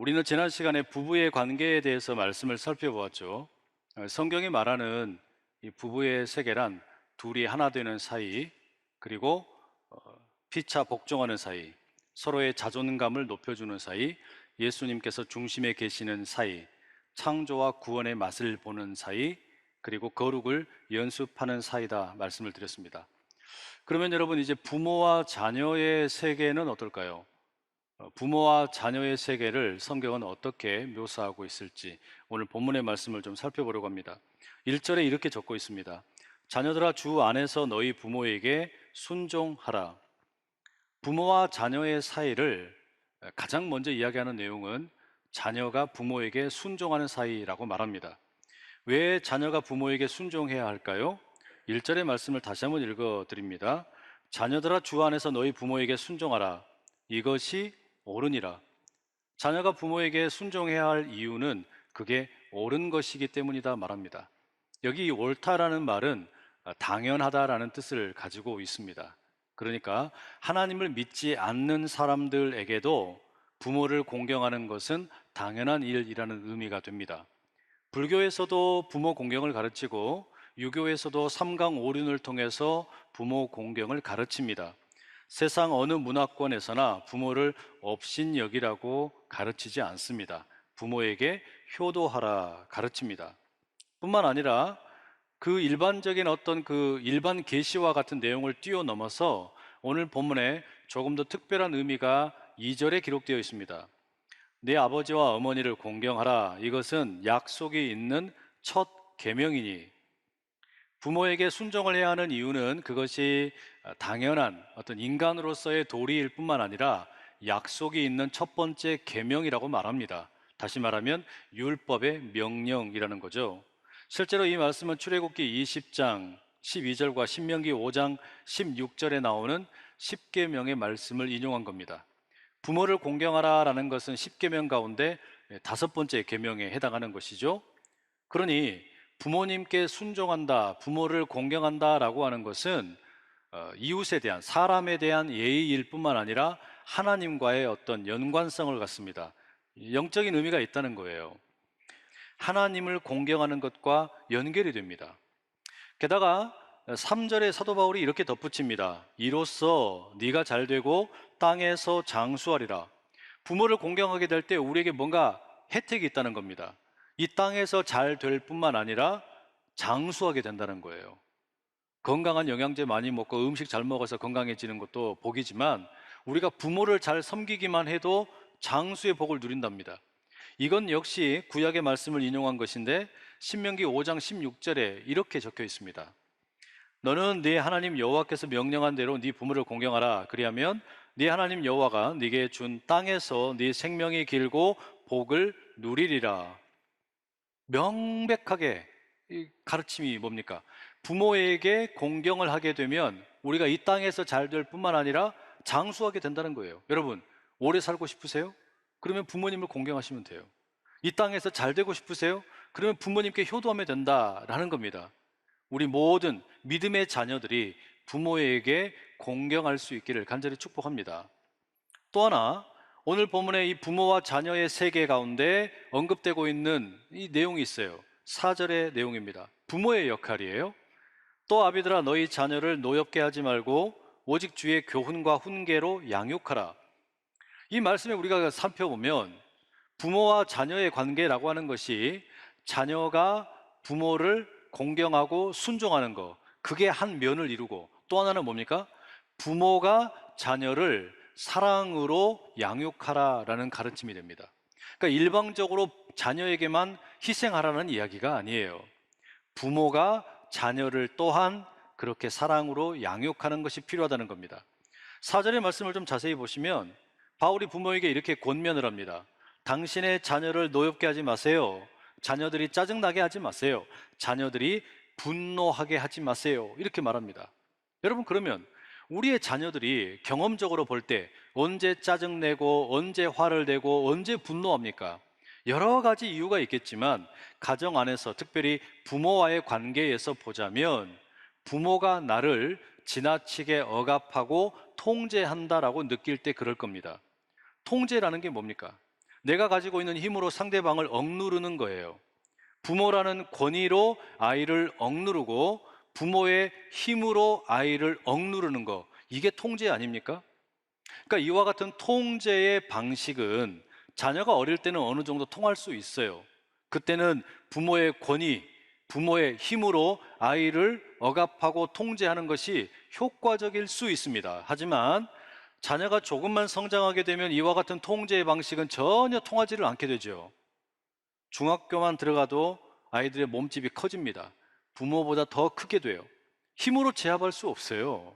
우리는 지난 시간에 부부의 관계에 대해서 말씀을 살펴보았죠. 성경이 말하는 이 부부의 세계란 둘이 하나 되는 사이, 그리고 피차 복종하는 사이, 서로의 자존감을 높여주는 사이, 예수님께서 중심에 계시는 사이, 창조와 구원의 맛을 보는 사이, 그리고 거룩을 연습하는 사이다 말씀을 드렸습니다. 그러면 여러분, 이제 부모와 자녀의 세계는 어떨까요? 부모와 자녀의 세계를 성경은 어떻게 묘사하고 있을지 오늘 본문의 말씀을 좀 살펴보려고 합니다. 1절에 이렇게 적고 있습니다. 자녀들아, 주 안에서 너희 부모에게 순종하라. 부모와 자녀의 사이를 가장 먼저 이야기하는 내용은 자녀가 부모에게 순종하는 사이라고 말합니다. 왜 자녀가 부모에게 순종해야 할까요? 1절의 말씀을 다시 한번 읽어 드립니다. 자녀들아, 주 안에서 너희 부모에게 순종하라. 이것이 옳으니라. 자녀가 부모에게 순종해야 할 이유는 그게 옳은 것이기 때문이다 말합니다. 여기 옳다라는 말은 당연하다라는 뜻을 가지고 있습니다. 그러니까 하나님을 믿지 않는 사람들에게도 부모를 공경하는 것은 당연한 일이라는 의미가 됩니다. 불교에서도 부모 공경을 가르치고 유교에서도 삼강오륜을 통해서 부모 공경을 가르칩니다. 세상 어느 문화권에서나 부모를 업신여기라고 가르치지 않습니다. 부모에게 효도하라 가르칩니다. 뿐만 아니라 그 일반적인 어떤 그 일반 계시와 같은 내용을 뛰어넘어서 오늘 본문에 조금 더 특별한 의미가 2절에 기록되어 있습니다. 네 아버지와 어머니를 공경하라. 이것은 약속이 있는 첫 계명이니. 부모에게 순종을 해야 하는 이유는 그것이 당연한 어떤 인간으로서의 도리일 뿐만 아니라 약속이 있는 첫 번째 계명이라고 말합니다. 다시 말하면 율법의 명령이라는 거죠. 실제로 이 말씀은 출애굽기 20장 12절과 신명기 5장 16절에 나오는 10계명의 말씀을 인용한 겁니다. 부모를 공경하라라는 것은 10계명 가운데 5번째 계명에 해당하는 것이죠. 그러니 부모님께 순종한다, 부모를 공경한다라고 하는 것은 이웃에 대한, 사람에 대한 예의일 뿐만 아니라 하나님과의 어떤 연관성을 갖습니다. 영적인 의미가 있다는 거예요. 하나님을 공경하는 것과 연결이 됩니다. 게다가 3절에 사도 바울이 이렇게 덧붙입니다. 이로써 네가 잘되고 땅에서 장수하리라. 부모를 공경하게 될 때 우리에게 뭔가 혜택이 있다는 겁니다. 이 땅에서 잘 될 뿐만 아니라 장수하게 된다는 거예요. 건강한 영양제 많이 먹고 음식 잘 먹어서 건강해지는 것도 복이지만 우리가 부모를 잘 섬기기만 해도 장수의 복을 누린답니다. 이건 역시 구약의 말씀을 인용한 것인데 신명기 5장 16절에 이렇게 적혀 있습니다. 너는 네 하나님 여호와께서 명령한 대로 네 부모를 공경하라. 그리하면 네 하나님 여호와가 네게 준 땅에서 네 생명이 길고 복을 누리리라. 명백하게 이 가르침이 뭡니까? 부모에게 공경을 하게 되면 우리가 이 땅에서 잘 될 뿐만 아니라 장수하게 된다는 거예요. 여러분, 오래 살고 싶으세요? 그러면 부모님을 공경하시면 돼요. 이 땅에서 잘 되고 싶으세요? 그러면 부모님께 효도하면 된다라는 겁니다. 우리 모든 믿음의 자녀들이 부모에게 공경할 수 있기를 간절히 축복합니다. 또 하나, 오늘 본문의 이 부모와 자녀의 세계 가운데 언급되고 있는 이 내용이 있어요. 4절의 내용입니다. 부모의 역할이에요. 또 아비들아, 너희 자녀를 노엽게 하지 말고 오직 주의 교훈과 훈계로 양육하라. 이 말씀에 우리가 살펴보면 부모와 자녀의 관계라고 하는 것이 자녀가 부모를 공경하고 순종하는 것, 그게 한 면을 이루고, 또 하나는 뭡니까? 부모가 자녀를 사랑으로 양육하라라는 가르침이 됩니다. 그러니까 일방적으로 자녀에게만 희생하라는 이야기가 아니에요. 부모가 자녀를 또한 그렇게 사랑으로 양육하는 것이 필요하다는 겁니다. 4절의 말씀을 좀 자세히 보시면 바울이 부모에게 이렇게 권면을 합니다. 당신의 자녀를 노엽게 하지 마세요. 자녀들이 짜증나게 하지 마세요. 자녀들이 분노하게 하지 마세요. 이렇게 말합니다. 여러분, 그러면 우리의 자녀들이 경험적으로 볼 때 언제 짜증내고 언제 화를 내고 언제 분노합니까? 여러 가지 이유가 있겠지만 가정 안에서, 특별히 부모와의 관계에서 보자면 부모가 나를 지나치게 억압하고 통제한다라고 느낄 때 그럴 겁니다. 통제라는 게 뭡니까? 내가 가지고 있는 힘으로 상대방을 억누르는 거예요. 부모라는 권위로 아이를 억누르고 부모의 힘으로 아이를 억누르는 거, 이게 통제 아닙니까? 그러니까 이와 같은 통제의 방식은 자녀가 어릴 때는 어느 정도 통할 수 있어요. 그때는 부모의 권위, 부모의 힘으로 아이를 억압하고 통제하는 것이 효과적일 수 있습니다. 하지만 자녀가 조금만 성장하게 되면 이와 같은 통제의 방식은 전혀 통하지를 않게 되죠. 중학교만 들어가도 아이들의 몸집이 커집니다. 부모보다 더 크게 돼요. 힘으로 제압할 수 없어요.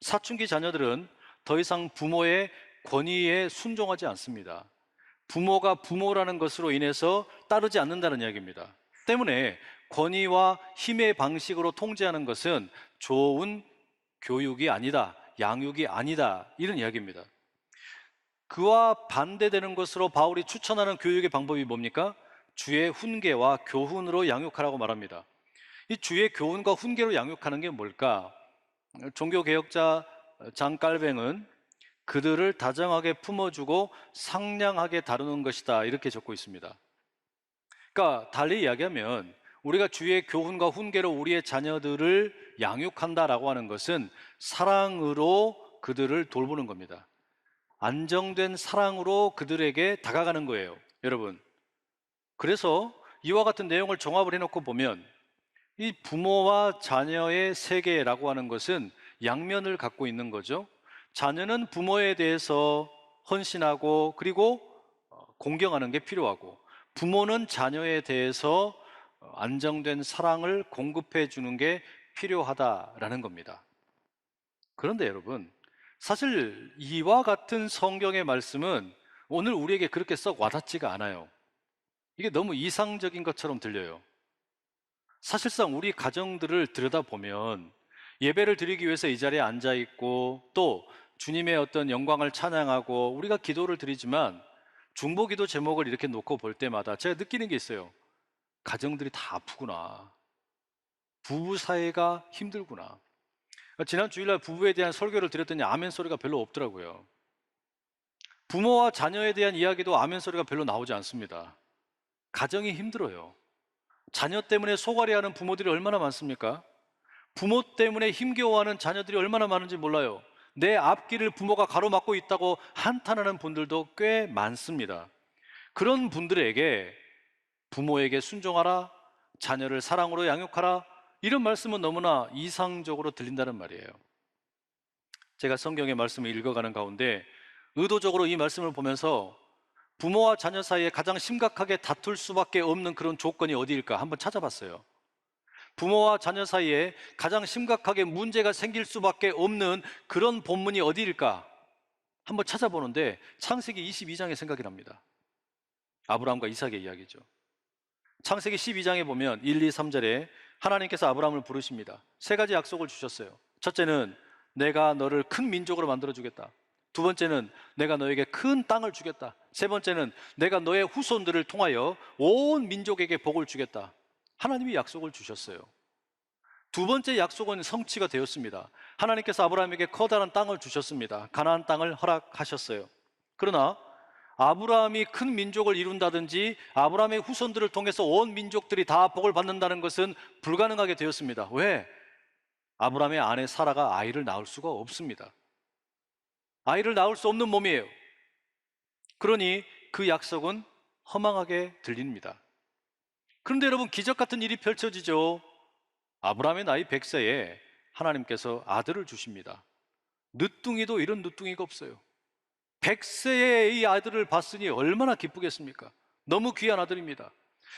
사춘기 자녀들은 더 이상 부모의 권위에 순종하지 않습니다. 부모가 부모라는 것으로 인해서 따르지 않는다는 이야기입니다. 때문에 권위와 힘의 방식으로 통제하는 것은 좋은 교육이 아니다, 양육이 아니다, 이런 이야기입니다. 그와 반대되는 것으로 바울이 추천하는 교육의 방법이 뭡니까? 주의 훈계와 교훈으로 양육하라고 말합니다. 이 주의 교훈과 훈계로 양육하는 게 뭘까? 종교개혁자 장 깔뱅은 그들을 다정하게 품어주고 상냥하게 다루는 것이다, 이렇게 적고 있습니다. 그러니까 달리 이야기하면 우리가 주의 교훈과 훈계로 우리의 자녀들을 양육한다라고 하는 것은 사랑으로 그들을 돌보는 겁니다. 안정된 사랑으로 그들에게 다가가는 거예요, 여러분. 그래서 이와 같은 내용을 종합을 해놓고 보면 이 부모와 자녀의 세계라고 하는 것은 양면을 갖고 있는 거죠. 자녀는 부모에 대해서 헌신하고 그리고 공경하는 게 필요하고, 부모는 자녀에 대해서 안정된 사랑을 공급해 주는 게 필요하다라는 겁니다. 그런데 여러분, 사실 이와 같은 성경의 말씀은 오늘 우리에게 그렇게 썩 와닿지가 않아요. 이게 너무 이상적인 것처럼 들려요. 사실상 우리 가정들을 들여다보면 예배를 드리기 위해서 이 자리에 앉아 있고 또 주님의 어떤 영광을 찬양하고 우리가 기도를 드리지만 중보기도 제목을 이렇게 놓고 볼 때마다 제가 느끼는 게 있어요. 가정들이 다 아프구나. 부부 사이가 힘들구나. 지난 주일날 부부에 대한 설교를 드렸더니 아멘 소리가 별로 없더라고요. 부모와 자녀에 대한 이야기도 아멘 소리가 별로 나오지 않습니다. 가정이 힘들어요. 자녀 때문에 속앓이하는 부모들이 얼마나 많습니까? 부모 때문에 힘겨워하는 자녀들이 얼마나 많은지 몰라요. 내 앞길을 부모가 가로막고 있다고 한탄하는 분들도 꽤 많습니다. 그런 분들에게 부모에게 순종하라, 자녀를 사랑으로 양육하라, 이런 말씀은 너무나 이상적으로 들린다는 말이에요. 제가 성경의 말씀을 읽어가는 가운데 의도적으로 이 말씀을 보면서 부모와 자녀 사이에 가장 심각하게 다툴 수밖에 없는 그런 조건이 어디일까 한번 찾아봤어요. 부모와 자녀 사이에 가장 심각하게 문제가 생길 수밖에 없는 그런 본문이 어디일까 한번 찾아보는데 창세기 22장의 생각이 납니다. 아브라함과 이삭의 이야기죠. 창세기 12장에 보면 1, 2, 3절에 하나님께서 아브라함을 부르십니다. 세 가지 약속을 주셨어요. 첫째는 내가 너를 큰 민족으로 만들어주겠다. 두 번째는 내가 너에게 큰 땅을 주겠다. 세 번째는 내가 너의 후손들을 통하여 온 민족에게 복을 주겠다. 하나님이 약속을 주셨어요. 두 번째 약속은 성취가 되었습니다. 하나님께서 아브라함에게 커다란 땅을 주셨습니다. 가나안 땅을 허락하셨어요. 그러나 아브라함이 큰 민족을 이룬다든지 아브라함의 후손들을 통해서 온 민족들이 다 복을 받는다는 것은 불가능하게 되었습니다. 왜? 아브라함의 아내 사라가 아이를 낳을 수가 없습니다. 아이를 낳을 수 없는 몸이에요. 그러니 그 약속은 허망하게 들립니다. 그런데 여러분, 기적 같은 일이 펼쳐지죠. 아브라함의 나이 100세에 하나님께서 아들을 주십니다. 늦둥이도 이런 늦둥이가 없어요. 100세에 이 아들을 봤으니 얼마나 기쁘겠습니까? 너무 귀한 아들입니다.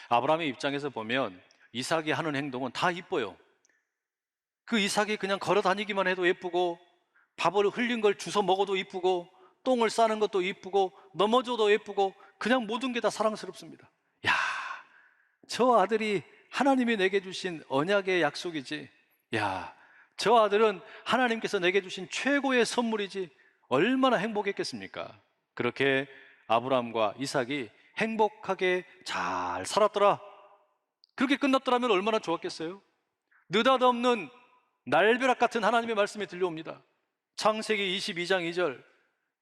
아브라함의 입장에서 보면 이삭이 하는 행동은 다 이뻐요. 그 이삭이 그냥 걸어 다니기만 해도 예쁘고, 밥을 흘린 걸 주워 먹어도 이쁘고, 똥을 싸는 것도 이쁘고, 넘어져도 예쁘고, 그냥 모든 게 다 사랑스럽습니다. 야, 저 아들이 하나님이 내게 주신 언약의 약속이지. 야, 저 아들은 하나님께서 내게 주신 최고의 선물이지. 얼마나 행복했겠습니까? 그렇게 아브라함과 이삭이 행복하게 잘 살았더라. 그렇게 끝났더라면 얼마나 좋았겠어요? 느닷없는 날벼락 같은 하나님의 말씀이 들려옵니다. 창세기 22장 2절,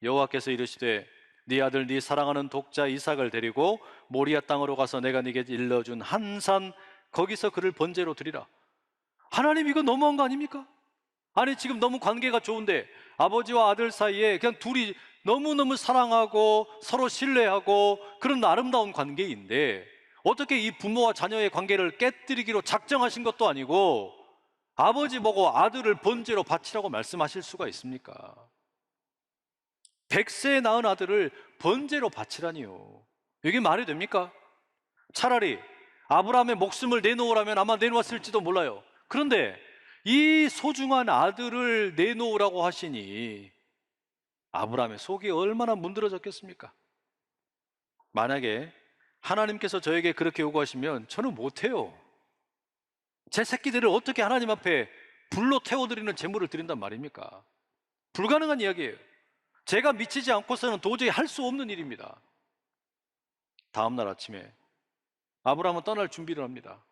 여호와께서 이르시되 네 아들 네 사랑하는 독자 이삭을 데리고 모리아 땅으로 가서 내가 네게 일러준 한 산 거기서 그를 번제로 드리라. 하나님, 이거 너무한 거 아닙니까? 아니, 지금 너무 관계가 좋은데 아버지와 아들 사이에 그냥 둘이 너무너무 사랑하고 서로 신뢰하고 그런 아름다운 관계인데 어떻게 이 부모와 자녀의 관계를 깨뜨리기로 작정하신 것도 아니고 아버지 보고 아들을 번제로 바치라고 말씀하실 수가 있습니까? 100세 낳은 아들을 번제로 바치라니요. 이게 말이 됩니까? 차라리 아브라함의 목숨을 내놓으라면 아마 내놓았을지도 몰라요. 그런데 이 소중한 아들을 내놓으라고 하시니 아브라함의 속이 얼마나 문드러졌겠습니까? 만약에 하나님께서 저에게 그렇게 요구하시면 저는 못해요. 제 새끼들을 어떻게 하나님 앞에 불로 태워드리는 제물을 드린단 말입니까? 불가능한 이야기예요. 제가 미치지 않고서는 도저히 할 수 없는 일입니다. 다음날 아침에 아브라함은 떠날 준비를 합니다.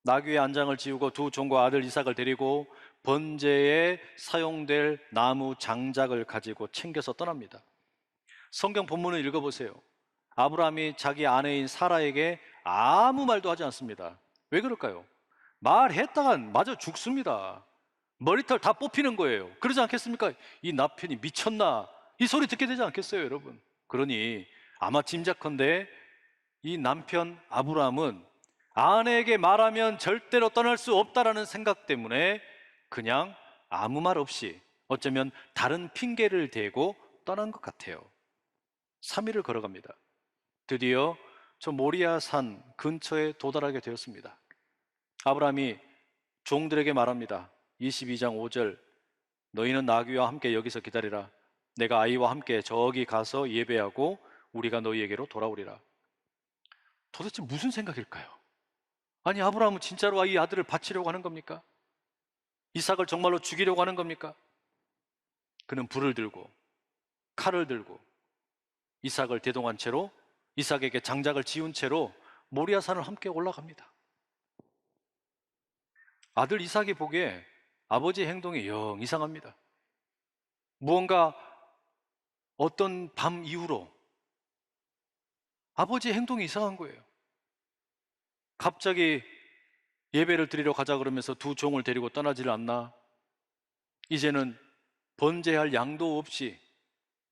나귀의 안장을 지우고 두 종과 아들 이삭을 데리고 번제에 사용될 나무 장작을 가지고 챙겨서 떠납니다. 성경 본문을 읽어보세요. 아브라함이 자기 아내인 사라에게 아무 말도 하지 않습니다. 왜 그럴까요? 말했다간 마저 죽습니다. 머리털 다 뽑히는 거예요. 그러지 않겠습니까? 이 남편이 미쳤나? 이 소리 듣게 되지 않겠어요, 여러분? 그러니 아마 짐작컨대 이 남편 아브라함은 아내에게 말하면 절대로 떠날 수 없다라는 생각 때문에 그냥 아무 말 없이 어쩌면 다른 핑계를 대고 떠난 것 같아요. 3일을 걸어갑니다. 드디어 저 모리아 산 근처에 도달하게 되었습니다. 아브라함이 종들에게 말합니다. 22장 5절, 너희는 나귀와 함께 여기서 기다리라. 내가 아이와 함께 저기 가서 예배하고 우리가 너희에게로 돌아오리라. 도대체 무슨 생각일까요? 아니, 아브라함은 진짜로 이 아들을 바치려고 하는 겁니까? 이삭을 정말로 죽이려고 하는 겁니까? 그는 불을 들고 칼을 들고 이삭을 대동한 채로, 이삭에게 장작을 지운 채로 모리아산을 함께 올라갑니다. 아들 이삭이 보기에 아버지의 행동이 영 이상합니다. 무언가 어떤 밤 이후로 아버지의 행동이 이상한 거예요. 갑자기 예배를 드리러 가자 그러면서 두 종을 데리고 떠나지를 않나? 이제는 번제할 양도 없이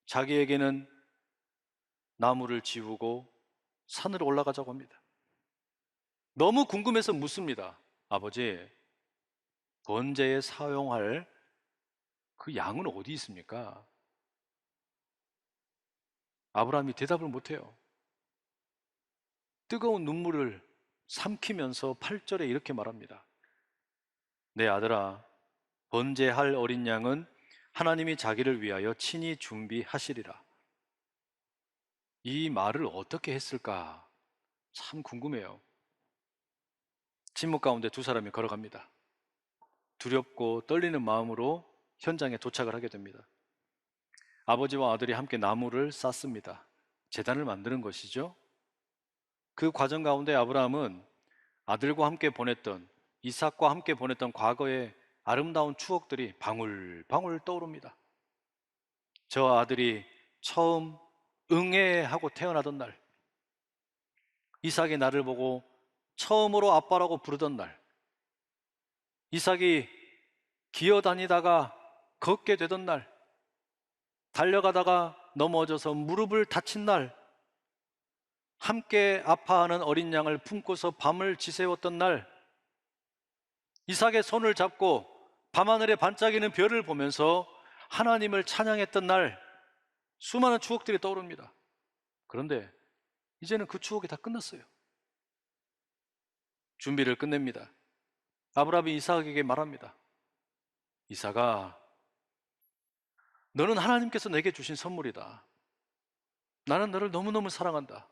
자기에게는 나무를 지우고 산으로 올라가자고 합니다. 너무 궁금해서 묻습니다. 아버지, 번제에 사용할 그 양은 어디 있습니까? 아브라함이 대답을 못해요. 뜨거운 눈물을 삼키면서 8절에 이렇게 말합니다. 내 아들아, 번제할 어린 양은 하나님이 자기를 위하여 친히 준비하시리라. 이 말을 어떻게 했을까? 참 궁금해요. 침묵 가운데 두 사람이 걸어갑니다. 두렵고 떨리는 마음으로 현장에 도착을 하게 됩니다. 아버지와 아들이 함께 나무를 쌓습니다. 제단을 만드는 것이죠. 그 과정 가운데 아브라함은 아들과 함께 보냈던, 이삭과 함께 보냈던 과거의 아름다운 추억들이 방울방울 떠오릅니다. 저 아들이 처음 응애하고 태어나던 날, 이삭이 나를 보고 처음으로 아빠라고 부르던 날, 이삭이 기어다니다가 걷게 되던 날, 달려가다가 넘어져서 무릎을 다친 날, 함께 아파하는 어린 양을 품고서 밤을 지새웠던 날, 이삭의 손을 잡고 밤하늘에 반짝이는 별을 보면서 하나님을 찬양했던 날, 수많은 추억들이 떠오릅니다. 그런데 이제는 그 추억이 다 끝났어요. 준비를 끝냅니다. 아브라함이 이삭에게 말합니다. 이삭아, 너는 하나님께서 내게 주신 선물이다. 나는 너를 너무너무 사랑한다.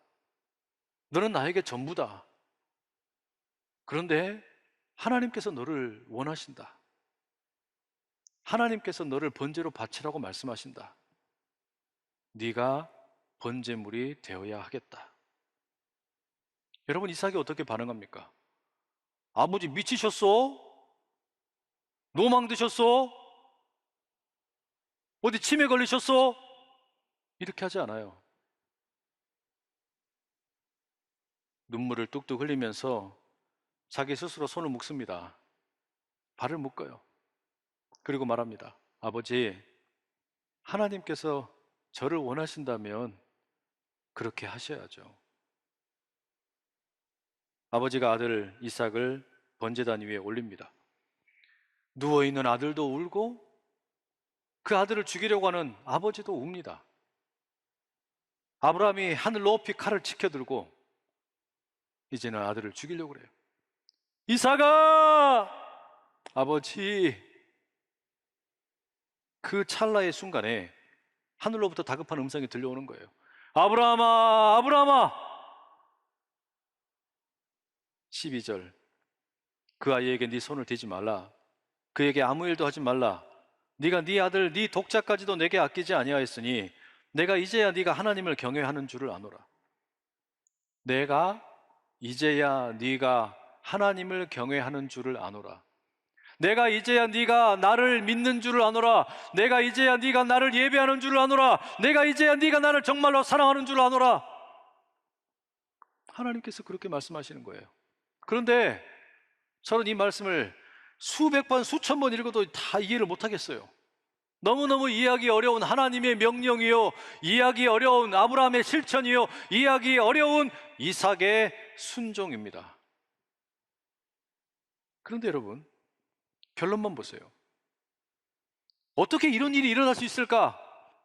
너는 나에게 전부다. 그런데 하나님께서 너를 원하신다. 하나님께서 너를 번제로 바치라고 말씀하신다. 네가 번제물이 되어야 하겠다. 여러분, 이삭이 어떻게 반응합니까? 아버지 미치셨어? 노망 드셨어? 어디 치매 걸리셨어? 이렇게 하지 않아요. 눈물을 뚝뚝 흘리면서 자기 스스로 손을 묶습니다. 발을 묶어요. 그리고 말합니다. 아버지, 하나님께서 저를 원하신다면 그렇게 하셔야죠. 아버지가 아들 이삭을 번제단 위에 올립니다. 누워있는 아들도 울고 그 아들을 죽이려고 하는 아버지도 웁니다. 아브라함이 하늘 높이 칼을 치켜들고 이제는 아들을 죽이려고 그래요. 이삭아! 아버지! 그 찰나의 순간에 하늘로부터 다급한 음성이 들려오는 거예요. 아브라함아! 아브라함아! 12절, 그 아이에게 네 손을 대지 말라. 그에게 아무 일도 하지 말라. 네가 네 아들 네 독자까지도 내게 아끼지 아니하였으니 내가 이제야 네가 하나님을 경외하는 줄을 아노라. 내가 이제야 네가 하나님을 경외하는 줄을 아노라. 내가 이제야 네가 나를 믿는 줄을 아노라. 내가 이제야 네가 나를 예배하는 줄을 아노라. 내가 이제야 네가 나를 정말로 사랑하는 줄을 아노라. 하나님께서 그렇게 말씀하시는 거예요. 그런데 저는 이 말씀을 수백 번, 수천 번 읽어도 다 이해를 못하겠어요. 너무너무 이해하기 어려운 하나님의 명령이요, 이해하기 어려운 아브라함의 실천이요, 이해하기 어려운 이삭의 순종입니다. 그런데 여러분, 결론만 보세요. 어떻게 이런 일이 일어날 수 있을까?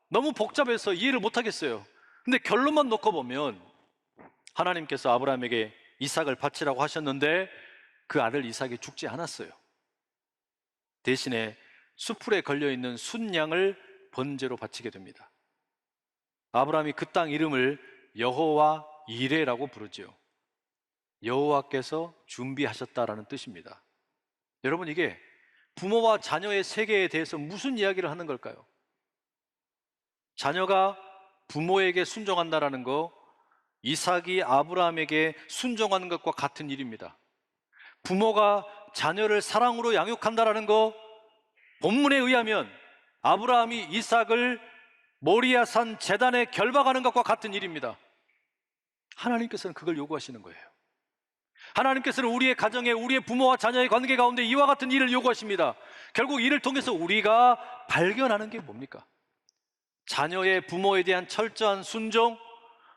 너무 복잡해서 이해를 못하겠어요. 근데 결론만 놓고 보면 하나님께서 아브라함에게 이삭을 바치라고 하셨는데 그 아들 이삭이 죽지 않았어요. 대신에 수풀에 걸려있는 순양을 번제로 바치게 됩니다. 아브라함이 그 땅 이름을 여호와 이레라고 부르지요. 여호와께서 준비하셨다라는 뜻입니다. 여러분, 이게 부모와 자녀의 세계에 대해서 무슨 이야기를 하는 걸까요? 자녀가 부모에게 순종한다라는 거, 이삭이 아브라함에게 순종하는 것과 같은 일입니다. 부모가 자녀를 사랑으로 양육한다라는 거, 본문에 의하면 아브라함이 이삭을 모리아산 제단에 결박하는 것과 같은 일입니다. 하나님께서는 그걸 요구하시는 거예요. 하나님께서는 우리의 가정에, 우리의 부모와 자녀의 관계 가운데 이와 같은 일을 요구하십니다. 결국 이를 통해서 우리가 발견하는 게 뭡니까? 자녀의 부모에 대한 철저한 순종,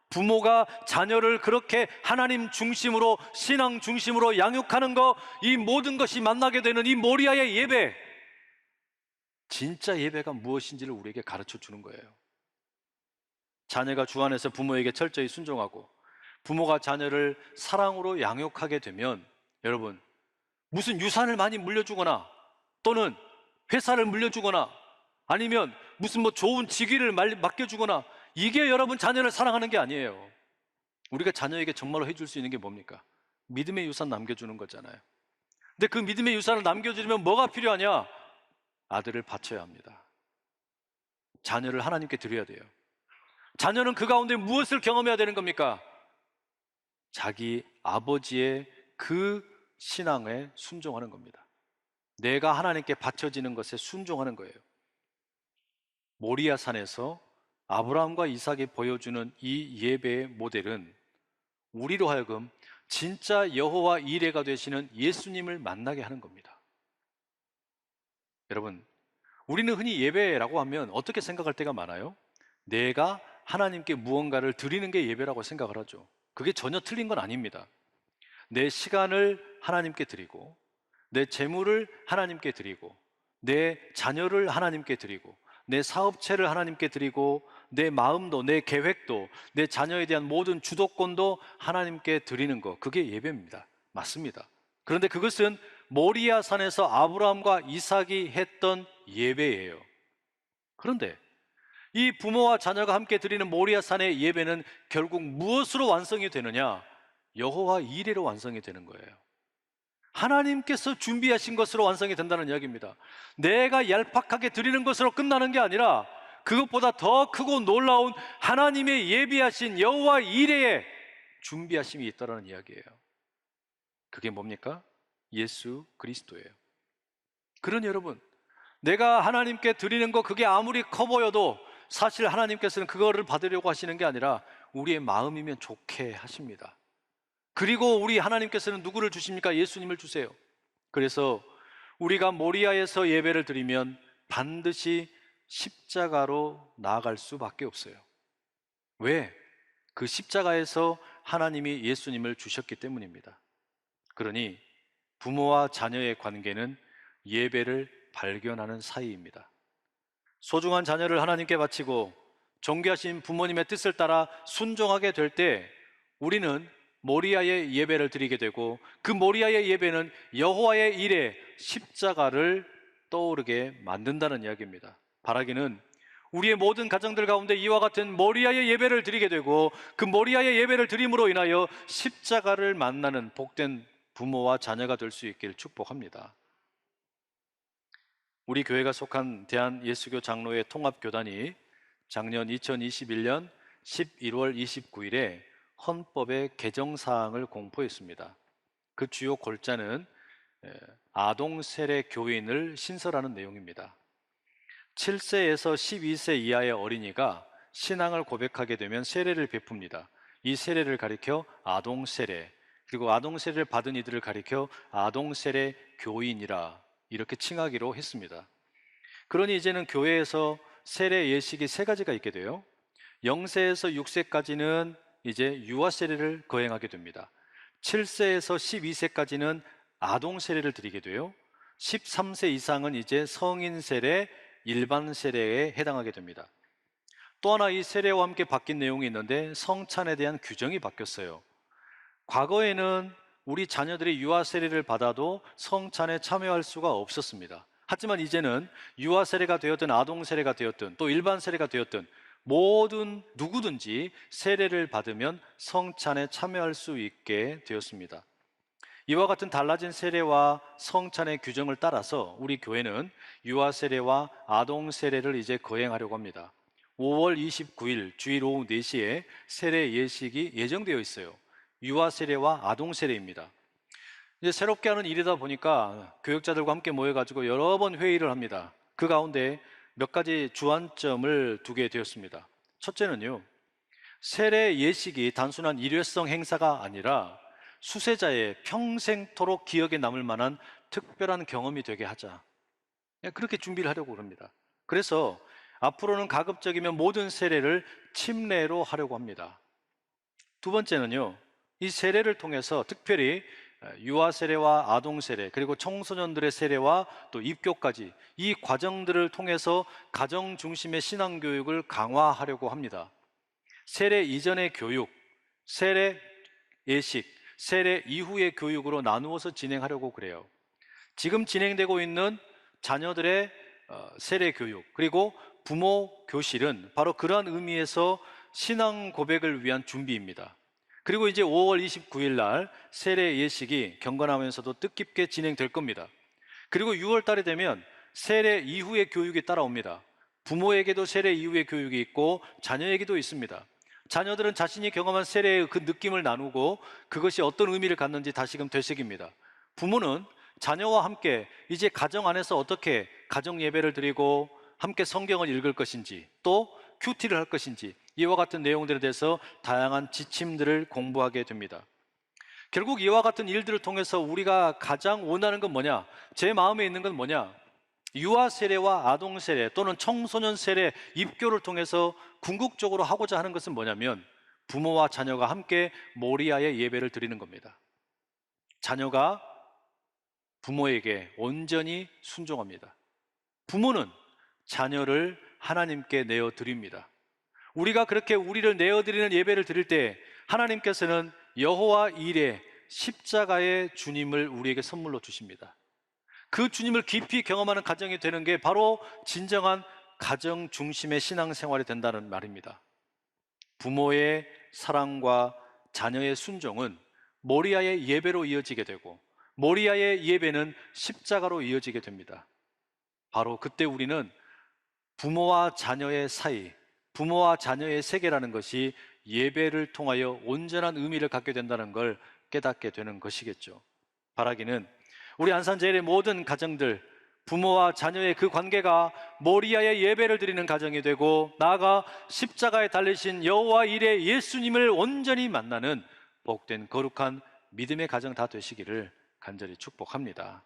부모가 자녀를 그렇게 하나님 중심으로, 신앙 중심으로 양육하는 거, 이 모든 것이 만나게 되는 이 모리아의 예배, 진짜 예배가 무엇인지를 우리에게 가르쳐 주는 거예요. 자녀가 주 안에서 부모에게 철저히 순종하고 부모가 자녀를 사랑으로 양육하게 되면, 여러분, 무슨 유산을 많이 물려주거나 또는 회사를 물려주거나 아니면 무슨 좋은 직위를 맡겨주거나, 이게 여러분 자녀를 사랑하는 게 아니에요. 우리가 자녀에게 정말로 해줄 수 있는 게 뭡니까? 믿음의 유산 남겨주는 거잖아요. 근데 그 믿음의 유산을 남겨주려면 뭐가 필요하냐? 아들을 바쳐야 합니다. 자녀를 하나님께 드려야 돼요. 자녀는 그 가운데 무엇을 경험해야 되는 겁니까? 자기 아버지의 그 신앙에 순종하는 겁니다. 내가 하나님께 바쳐지는 것에 순종하는 거예요. 모리아 산에서 아브라함과 이삭이 보여주는 이 예배의 모델은 우리로 하여금 진짜 여호와 이레가 되시는 예수님을 만나게 하는 겁니다. 여러분, 우리는 흔히 예배라고 하면 어떻게 생각할 때가 많아요? 내가 하나님께 무언가를 드리는 게 예배라고 생각을 하죠. 그게 전혀 틀린 건 아닙니다. 내 시간을 하나님께 드리고, 내 재물을 하나님께 드리고, 내 자녀를 하나님께 드리고, 내 사업체를 하나님께 드리고, 내 마음도, 내 계획도, 내 자녀에 대한 모든 주도권도 하나님께 드리는 거, 그게 예배입니다. 맞습니다. 그런데 그것은 모리아 산에서 아브라함과 이삭이 했던 예배예요. 그런데 이 부모와 자녀가 함께 드리는 모리아 산의 예배는 결국 무엇으로 완성이 되느냐? 여호와 이레로 완성이 되는 거예요. 하나님께서 준비하신 것으로 완성이 된다는 이야기입니다. 내가 얄팍하게 드리는 것으로 끝나는 게 아니라 그것보다 더 크고 놀라운 하나님의 예비하신 여호와 이레의 준비하심이 있다는 이야기예요. 그게 뭡니까? 예수 그리스도예요. 그러니 여러분, 내가 하나님께 드리는 거 그게 아무리 커 보여도 사실 하나님께서는 그거를 받으려고 하시는 게 아니라 우리의 마음이면 좋게 하십니다. 그리고 우리 하나님께서는 누구를 주십니까? 예수님을 주세요. 그래서 우리가 모리아에서 예배를 드리면 반드시 십자가로 나아갈 수밖에 없어요. 왜? 그 십자가에서 하나님이 예수님을 주셨기 때문입니다. 그러니 부모와 자녀의 관계는 예배를 발견하는 사이입니다. 소중한 자녀를 하나님께 바치고 존귀하신 부모님의 뜻을 따라 순종하게 될 때 우리는 모리아의 예배를 드리게 되고, 그 모리아의 예배는 여호와의 일에 십자가를 떠오르게 만든다는 이야기입니다. 바라기는 우리의 모든 가정들 가운데 이와 같은 모리아의 예배를 드리게 되고, 그 모리아의 예배를 드림으로 인하여 십자가를 만나는 복된 부모와 자녀가 될 수 있기를 축복합니다. 우리 교회가 속한 대한예수교 장로회 통합교단이 작년 2021년 11월 29일에 헌법의 개정사항을 공포했습니다. 그 주요 골자는 아동 세례 교인을 신설하는 내용입니다. 7세에서 12세 이하의 어린이가 신앙을 고백하게 되면 세례를 베풉니다. 이 세례를 가리켜 아동 세례, 그리고 아동 세례를 받은 이들을 가리켜 아동 세례 교인이라 이렇게 칭하기로 했습니다. 그러니 이제는 교회에서 세례 예식이 세 가지가 있게 돼요. 0세에서 6세까지는 이제 유아 세례를 거행하게 됩니다. 7세에서 12세까지는 아동 세례를 드리게 돼요. 13세 이상은 이제 성인 세례, 일반 세례에 해당하게 됩니다. 또 하나 이 세례와 함께 바뀐 내용이 있는데 성찬에 대한 규정이 바뀌었어요. 과거에는 우리 자녀들이 유아 세례를 받아도 성찬에 참여할 수가 없었습니다. 하지만 이제는 유아 세례가 되었든 아동 세례가 되었든 또 일반 세례가 되었든 모든 누구든지 세례를 받으면 성찬에 참여할 수 있게 되었습니다. 이와 같은 달라진 세례와 성찬의 규정을 따라서 우리 교회는 유아 세례와 아동 세례를 이제 거행하려고 합니다. 5월 29일 주일 오후 4시에 세례 예식이 예정되어 있어요. 유아 세례와 아동 세례입니다. 이제 새롭게 하는 일이다 보니까 교역자들과 함께 모여가지고 여러 번 회의를 합니다. 그 가운데 몇 가지 주안점을 두게 되었습니다. 첫째는요, 세례 예식이 단순한 일회성 행사가 아니라 수세자의 평생토록 기억에 남을 만한 특별한 경험이 되게 하자. 그렇게 준비를 하려고 합니다. 그래서 앞으로는 가급적이면 모든 세례를 침례로 하려고 합니다. 두 번째는요, 이 세례를 통해서 특별히 유아 세례와 아동 세례, 그리고 청소년들의 세례와 또 입교까지 이 과정들을 통해서 가정 중심의 신앙 교육을 강화하려고 합니다. 세례 이전의 교육, 세례 예식, 세례 이후의 교육으로 나누어서 진행하려고 그래요. 지금 진행되고 있는 자녀들의 세례 교육, 그리고 부모 교실은 바로 그러한 의미에서 신앙 고백을 위한 준비입니다. 그리고 이제 5월 29일 날 세례 예식이 경건하면서도 뜻깊게 진행될 겁니다. 그리고 6월 달이 되면 세례 이후의 교육이 따라옵니다. 부모에게도 세례 이후의 교육이 있고 자녀에게도 있습니다. 자녀들은 자신이 경험한 세례의 그 느낌을 나누고 그것이 어떤 의미를 갖는지 다시금 되새깁니다. 부모는 자녀와 함께 이제 가정 안에서 어떻게 가정 예배를 드리고 함께 성경을 읽을 것인지, 또 큐티를 할 것인지, 이와 같은 내용들에 대해서 다양한 지침들을 공부하게 됩니다. 결국 이와 같은 일들을 통해서 우리가 가장 원하는 건 뭐냐? 제 마음에 있는 건 뭐냐? 유아 세례와 아동 세례 또는 청소년 세례, 입교를 통해서 궁극적으로 하고자 하는 것은 뭐냐면 부모와 자녀가 함께 모리아의 예배를 드리는 겁니다. 자녀가 부모에게 온전히 순종합니다. 부모는 자녀를 하나님께 내어드립니다. 우리가 그렇게 우리를 내어드리는 예배를 드릴 때 하나님께서는 여호와 일에 십자가의 주님을 우리에게 선물로 주십니다. 그 주님을 깊이 경험하는 가정이 되는 게 바로 진정한 가정 중심의 신앙생활이 된다는 말입니다. 부모의 사랑과 자녀의 순종은 모리아의 예배로 이어지게 되고 모리아의 예배는 십자가로 이어지게 됩니다. 바로 그때 우리는 부모와 자녀의 사이, 부모와 자녀의 세계라는 것이 예배를 통하여 온전한 의미를 갖게 된다는 걸 깨닫게 되는 것이겠죠. 바라기는 우리 안산제일의 모든 가정들, 부모와 자녀의 그 관계가 모리아의 예배를 드리는 가정이 되고, 나아가 십자가에 달리신 여호와 일의 예수님을 온전히 만나는 복된 거룩한 믿음의 가정 다 되시기를 간절히 축복합니다.